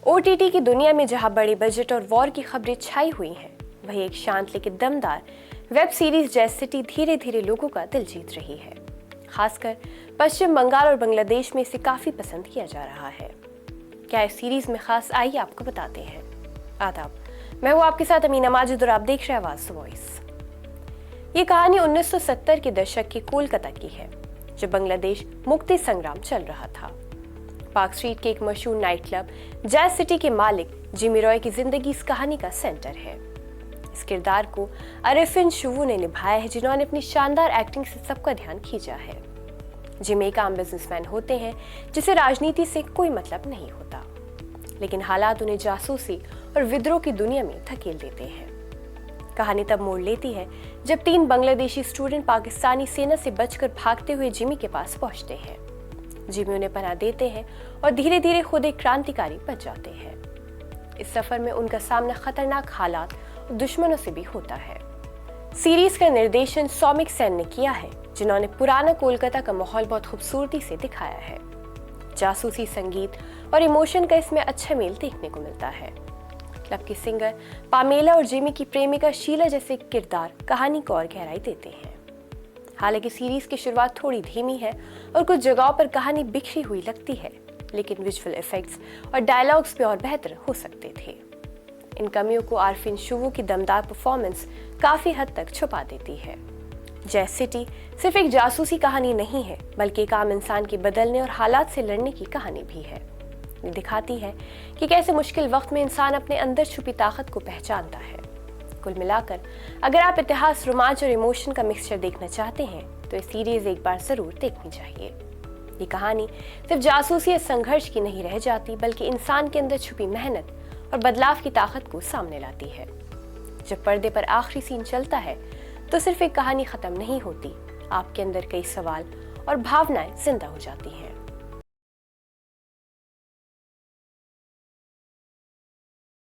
OTT की दुनिया में जहां बड़े बजट और वॉर की खबरें छाई हुई हैं, वहीं एक शांत लेकिन दमदार वेब सीरीज जैस सिटी धीरे धीरे लोगों का दिल जीत रही है। खासकर पश्चिम बंगाल और बांग्लादेश में इसे काफी पसंद किया जा रहा है। क्या इस सीरीज में खास, आइए आपको बताते हैं। आदाब, मैं हूं आपके साथ अमीना माजिद और आप देख रहे हैं आवाज वॉइस। ये कहानी 1970 के दशक की कोलकाता की है, जब बांग्लादेश मुक्ति संग्राम चल रहा था। पार्क स्ट्रीट के एक मशहूर नाइट क्लब जैस सिटी के मालिक जिमी रॉय की जिंदगी इस कहानी का सेंटर है। इस किरदार को अरेफिन शुवू ने निभाया है, जिन्होंने अपनी शानदार एक्टिंग से सबका ध्यान खींचा है। जिमी एक आम बिजनेसमैन होते हैं जिसे राजनीति से कोई मतलब नहीं होता, लेकिन हालात उन्हें जासूसी और विद्रोह की दुनिया में धकेल देते हैं। कहानी तब मोड़ लेती है जब 3 बांग्लादेशी स्टूडेंट पाकिस्तानी सेना से बचकर भागते हुए जिमी के पास पहुंचते हैं। जिमी उन्हें पनाह देते हैं और धीरे धीरे खुद एक क्रांतिकारी बन जाते हैं। इस सफर में उनका सामना खतरनाक हालात और दुश्मनों से भी होता है। सीरीज का निर्देशन सौमिक सेन ने किया है, जिन्होंने पुराना कोलकाता का माहौल बहुत खूबसूरती से दिखाया है। जासूसी, संगीत और इमोशन का इसमें अच्छा मेल देखने को मिलता है। क्लब की सिंगर पामेला और जिमी की प्रेमिका शीला जैसे किरदार कहानी को और गहराई देते हैं। हालांकि सीरीज की शुरुआत थोड़ी धीमी है और कुछ जगहों पर कहानी बिखरी हुई लगती है, लेकिन विजुअल इफेक्ट्स और डायलॉग्स भी और बेहतर हो सकते थे। इन कमियों को अरेफिन शुवू की दमदार परफॉर्मेंस काफी हद तक छुपा देती है। जैस सिटी सिर्फ एक जासूसी कहानी नहीं है, बल्कि एक आम इंसान के बदलने और हालात से लड़ने की कहानी भी है। ये दिखाती है कि कैसे मुश्किल वक्त में इंसान अपने अंदर छुपी ताकत को पहचानता है। कुल मिलाकर अगर आप इतिहास, रोमांच और इमोशन का मिक्सचर देखना चाहते हैं तो ये सीरीज एक बार जरूर देखनी चाहिए। ये कहानी सिर्फ जासूसी या संघर्ष की नहीं रह जाती, बल्कि इंसान के अंदर छुपी मेहनत और बदलाव की ताकत को सामने लाती है। जब पर्दे पर आखिरी सीन चलता है तो सिर्फ एक कहानी खत्म नहीं होती, आपके अंदर कई सवाल और भावनाएं जिंदा हो जाती हैं।